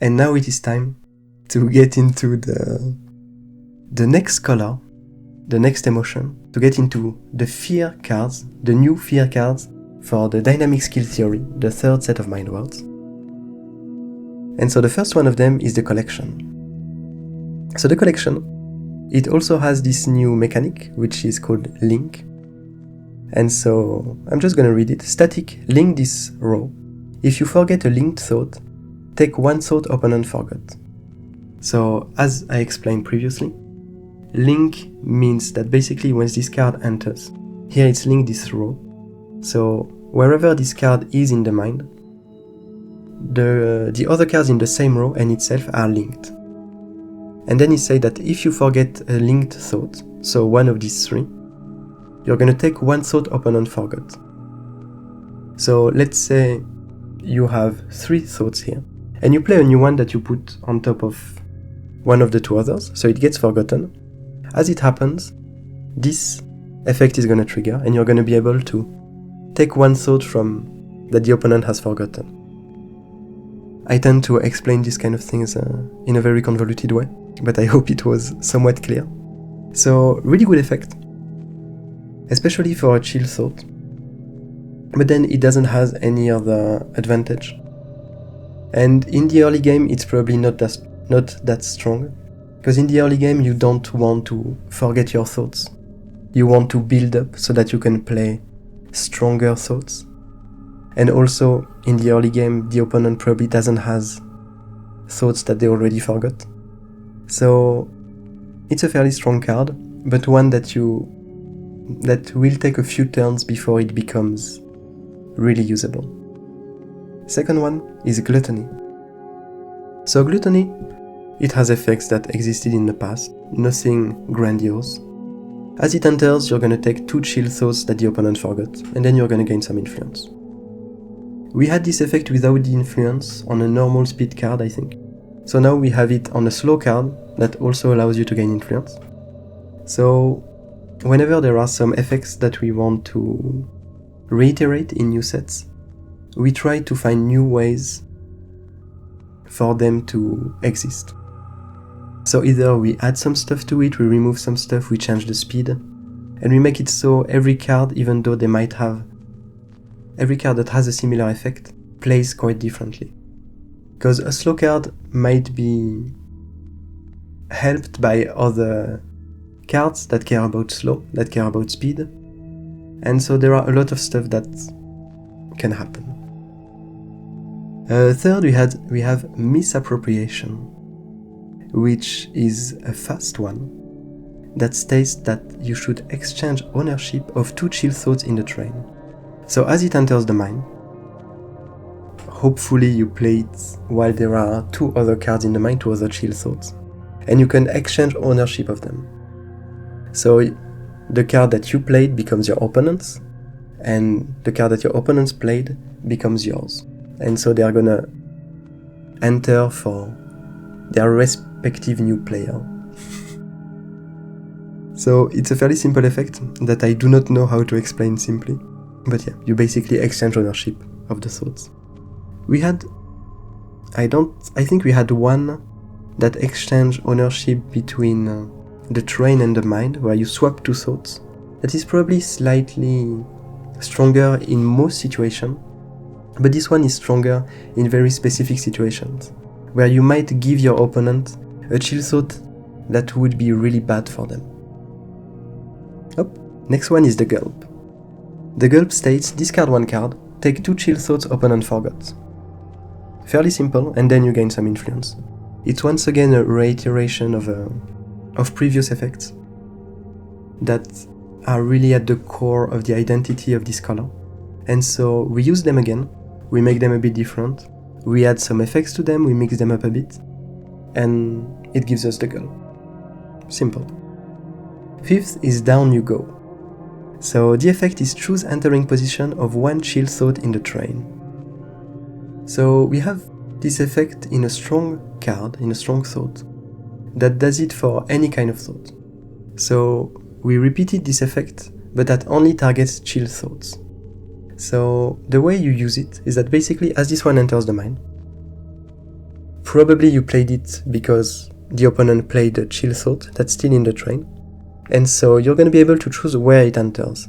And now it is time to get into the next color, the next emotion, to get into the fear cards, the new fear cards for the dynamic skill theory, the third set of mind words. And so the first one of them is the collection. So the collection, it also has this new mechanic, which is called link. And so I'm just going to read it. Static, link this row. If you forget a linked thought, take one thought opponent forgot. So as I explained previously, link means that basically once this card enters, here it's linked this row. So wherever this card is in the mind, the other cards in the same row and itself are linked. And then it says that if you forget a linked thought, so one of these three, you're going to take one thought opponent forgot. So let's say you have 3 thoughts here, and you play a new one that you put on top of one of the 2 others, so it gets forgotten. As it happens, this effect is going to trigger, and you're going to be able to take one thought from that the opponent has forgotten. I tend to explain these kind of things in a very convoluted way, but I hope it was somewhat clear. So, really good effect, especially for a chill thought. But then it doesn't have any other advantage. And in the early game, it's probably not that strong, because in the early game you don't want to forget your thoughts. You want to build up so that you can play stronger thoughts. And also, in the early game, the opponent probably doesn't have thoughts that they already forgot. So, it's a fairly strong card, but one that will take a few turns before it becomes really usable. Second one is Gluttony. So Gluttony, it has effects that existed in the past, nothing grandiose. As it enters, you're going to take 2 chill thoughts that the opponent forgot, and then you're going to gain some influence. We had this effect without the influence on a normal speed card, I think. So now we have it on a slow card that also allows you to gain influence. So whenever there are some effects that we want to reiterate in new sets, we try to find new ways for them to exist. So either we add some stuff to it, we remove some stuff, we change the speed, and we make it so every card, even though every card that has a similar effect, plays quite differently. Because a slow card might be helped by other cards that care about slow, that care about speed, and so there are a lot of stuff that can happen. Third, we have Misappropriation, which is a fast one that states that you should exchange ownership of 2 chill thoughts in the train. So as it enters the mind, hopefully you play it while there are 2 other cards in the mind, 2 other chill thoughts, and you can exchange ownership of them. So the card that you played becomes your opponent's, and the card that your opponents played becomes yours. And so they are gonna enter for their respective new player. So it's a fairly simple effect that I do not know how to explain simply. But yeah, you basically exchange ownership of the thoughts. I think we had one that exchanged ownership between the train and the mind, where you swap 2 thoughts. That is probably slightly stronger in most situations, but this one is stronger in very specific situations, where you might give your opponent a chill thought that would be really bad for them. Next one is the Gulp. The Gulp states, discard 1 card, take 2 chill thoughts opponent forgot. Fairly simple, and then you gain some influence. It's once again a reiteration of previous effects that are really at the core of the identity of this color. And so we use them again, we make them a bit different, we add some effects to them, we mix them up a bit, and it gives us the Gulp. Simple. Fifth is Down You Go. So the effect is choose entering position of 1 chill thought in the train. So we have this effect in a strong card, in a strong thought, that does it for any kind of thought. So we repeated this effect, but that only targets chill thoughts. So the way you use it is that basically as this one enters the mind, probably you played it because the opponent played a chill thought that's still in the train, and so you're going to be able to choose where it enters.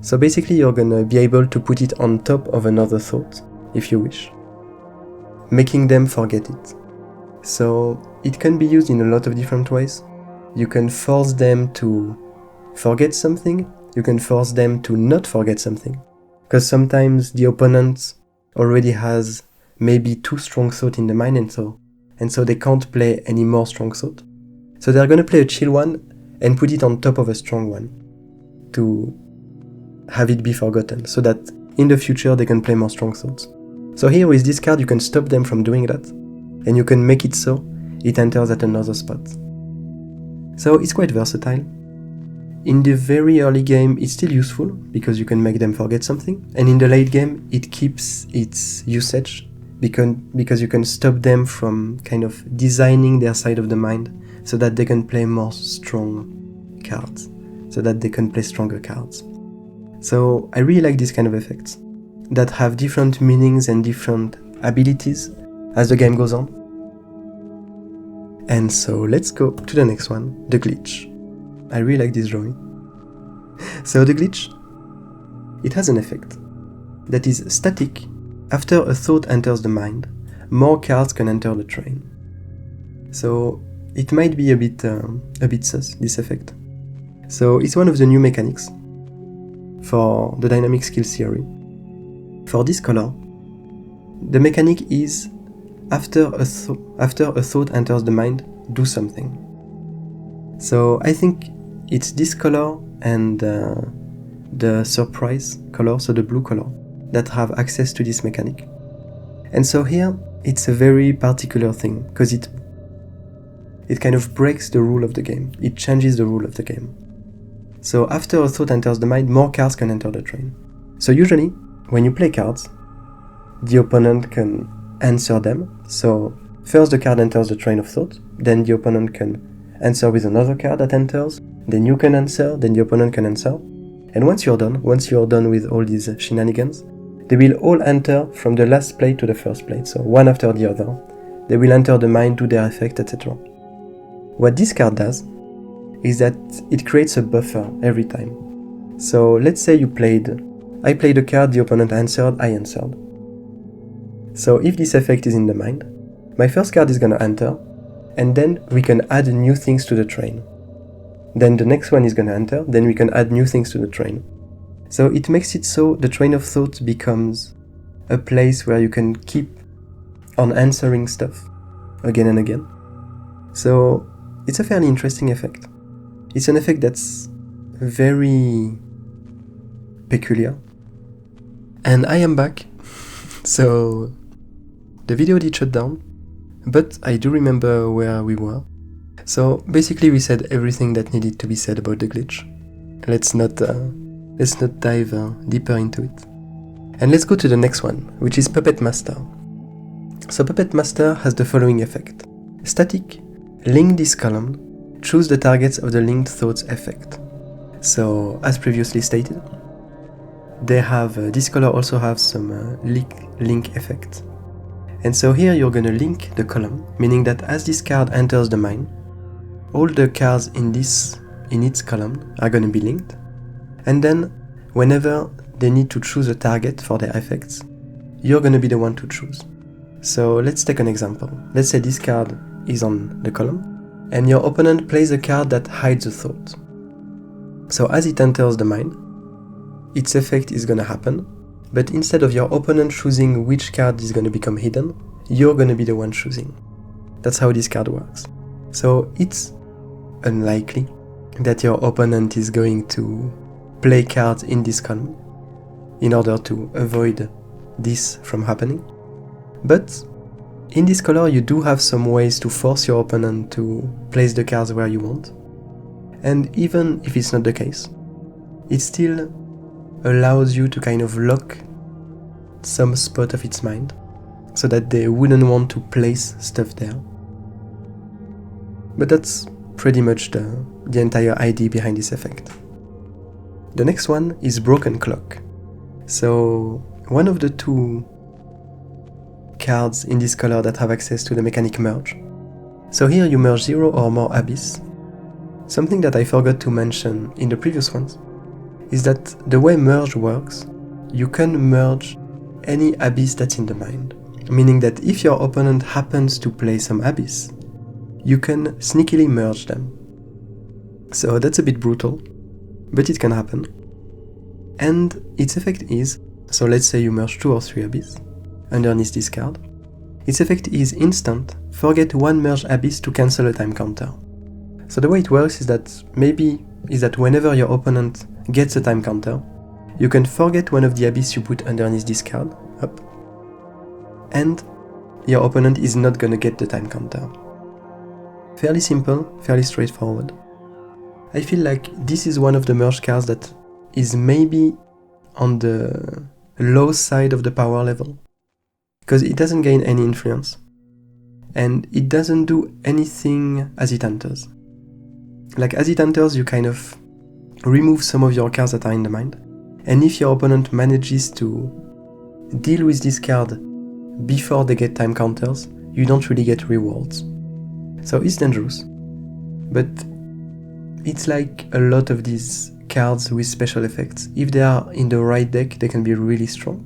So basically you're going to be able to put it on top of another thought, if you wish, making them forget it. So it can be used in a lot of different ways. You can force them to forget something, you can force them to not forget something, because sometimes the opponent already has maybe 2 strong thoughts in the mind, and so they can't play any more strong thought. So they're going to play a chill one and put it on top of a strong one to have it be forgotten, so that in the future they can play more strong thoughts. So here with this card you can stop them from doing that, and you can make it so it enters at another spot. So it's quite versatile. In the very early game it's still useful because you can make them forget something, and in the late game it keeps its usage because you can stop them from kind of designing their side of the mind so that they can play more strong cards, so that they can play stronger cards. So I really like this kind of effects that have different meanings and different abilities as the game goes on. And so let's go to the next one, the glitch. I really like this drawing. So the glitch, it has an effect that is static. After a thought enters the mind, more cards can enter the train. So it might be a bit sus, this effect. So it's one of the new mechanics for the dynamic skill theory. For this color, the mechanic is after a thought enters the mind, do something. So I think it's this color and the surprise color, so the blue color, that have access to this mechanic. And so here it's a very particular thing because it kind of breaks the rule of the game. It changes the rule of the game. So after a thought enters the mind, more cards can enter the train. So usually when you play cards, the opponent can answer them. So first the card enters the train of thought, then the opponent can answer with another card that enters, then you can answer, then the opponent can answer. And once you're done with all these shenanigans, they will all enter from the last plate to the first plate, so one after the other. They will enter the mind, do their effect, etc. What this card does is that it creates a buffer every time. So let's say I played a card, the opponent answered, I answered. So if this effect is in the mind, my first card is gonna enter, and then we can add new things to the train. Then the next one is gonna enter, then we can add new things to the train. So it makes it so the train of thought becomes a place where you can keep on answering stuff again and again. So it's a fairly interesting effect. It's an effect that's very peculiar. And I am back. So the video did shut down, but I do remember where we were. So basically we said everything that needed to be said about the glitch. Let's not dive deeper into it. And let's go to the next one, which is Puppet Master. So Puppet Master has the following effect. Static, link this column, choose the targets of the linked thoughts effect. So as previously stated, they have this color also have some link effect. And so here you're going to link the column, meaning that as this card enters the mind, all the cards in its column are going to be linked. And then whenever they need to choose a target for their effects, you're going to be the one to choose. So let's take an example. Let's say this card is on the column, and your opponent plays a card that hides a thought. So as it enters the mind, its effect is going to happen, but instead of your opponent choosing which card is going to become hidden, you're going to be the one choosing. That's how this card works. So it's unlikely that your opponent is going to play cards in this column in order to avoid this from happening. But in this color you do have some ways to force your opponent to place the cards where you want. And even if it's not the case, it still allows you to kind of lock some spot of its mind so that they wouldn't want to place stuff there. But that's pretty much the entire idea behind this effect. The next one is Broken Clock. So one of the two cards in this color that have access to the mechanic merge. So here you merge 0 or more abyss. Something that I forgot to mention in the previous ones is that the way merge works, you can merge any abyss that's in the mind. Meaning that if your opponent happens to play some abyss, you can sneakily merge them. So that's a bit brutal, but it can happen. And its effect is, so let's say you merge 2 or 3 abyss underneath this card. Its effect is instant, forget one merge abyss to cancel a time counter. So the way it works is that whenever your opponent gets a time counter, you can forget one of the abyss you put underneath this card, up, and your opponent is not gonna get the time counter. Fairly simple, fairly straightforward. I feel like this is one of the merge cards that is maybe on the low side of the power level, because it doesn't gain any influence, and it doesn't do anything as it enters. Like as it enters, you kind of remove some of your cards that are in the mind, and if your opponent manages to deal with this card before they get time counters, you don't really get rewards. So it's dangerous, but it's like a lot of these cards with special effects. If they are in the right deck, they can be really strong.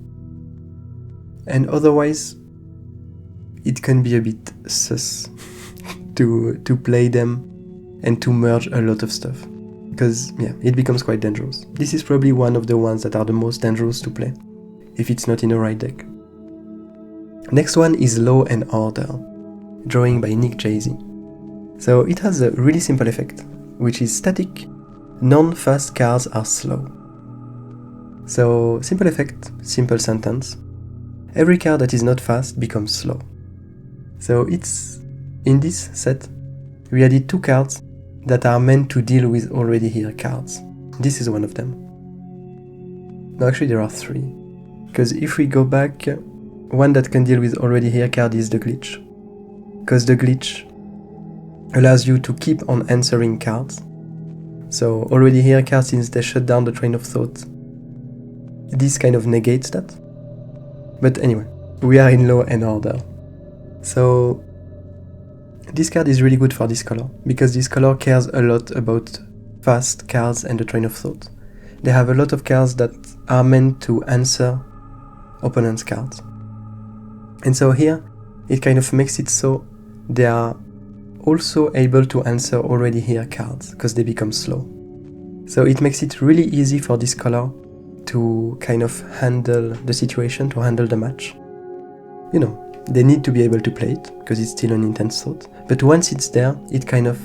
And otherwise, it can be a bit sus to play them and to merge a lot of stuff. Because, yeah, it becomes quite dangerous. This is probably one of the ones that are the most dangerous to play, if it's not in the right deck. Next one is Law and Order, drawing by Nick Jay-Z. So it has a really simple effect, which is static, non-fast cards are slow. So, simple effect, simple sentence. Every card that is not fast becomes slow. So it's, in this set, we added 2 cards that are meant to deal with already here cards. This is one of them. No, actually there are 3. Because if we go back, one that can deal with already here card is the glitch. Because the glitch allows you to keep on answering cards. So already here cards, since they shut down the train of thought, this kind of negates that. But anyway, we are in Law and Order. So this card is really good for this color, because this color cares a lot about fast cards and the train of thought. They have a lot of cards that are meant to answer opponent's cards. And so here, it kind of makes it so they are also able to answer already here cards, because they become slow. So it makes it really easy for this color to kind of handle the situation, to handle the match. You know, they need to be able to play it, because it's still an intense thought. But once it's there, it kind of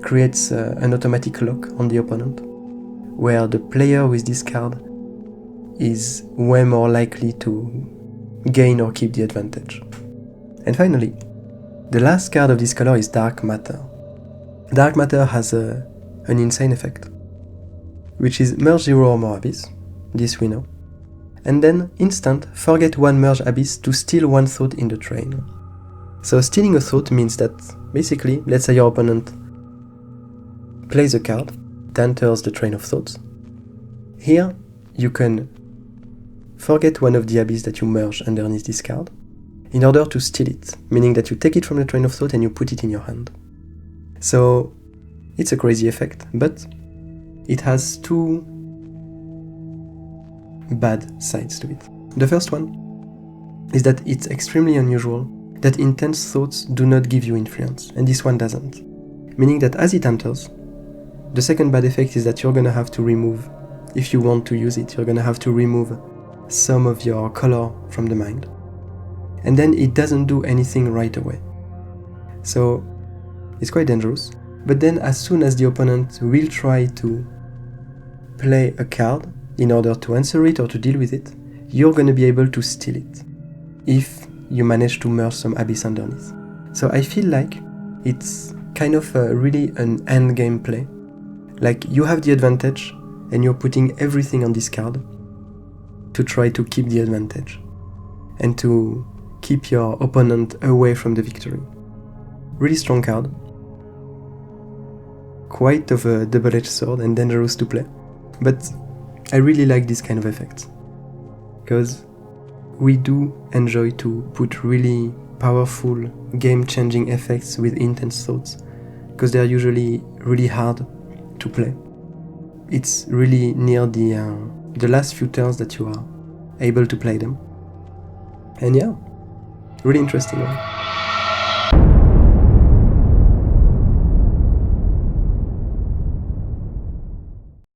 creates an automatic lock on the opponent, where the player with this card is way more likely to gain or keep the advantage. And finally, the last card of this color is Dark Matter. Dark Matter has an insane effect, which is merge 0 or more abyss, this we know, and then instant forget one merge abyss to steal one thought in the train. So stealing a thought means that, basically, let's say your opponent plays a card that enters the train of thoughts. Here, you can forget one of the abyss that you merge underneath this card, in order to steal it, meaning that you take it from the train of thought and you put it in your hand. So, it's a crazy effect, but it has 2 bad sides to it. The first one is that it's extremely unusual that intense thoughts do not give you influence, and this one doesn't. Meaning that as it enters, the second bad effect is that you're gonna have to remove, if you want to use it, you're gonna have to remove some of your color from the mind. And then it doesn't do anything right away. So it's quite dangerous. But then as soon as the opponent will try to play a card in order to answer it or to deal with it, you're gonna be able to steal it, if you manage to merge some abyss underneath. So I feel like it's kind of really an endgame play. Like you have the advantage and you're putting everything on this card to try to keep the advantage and to keep your opponent away from the victory. Really strong card. Quite of a double-edged sword and dangerous to play. But I really like this kind of effect, because we do enjoy to put really powerful, game-changing effects with intense thoughts, because they are usually really hard to play. It's really near the last few turns that you are able to play them. And yeah, really interesting one.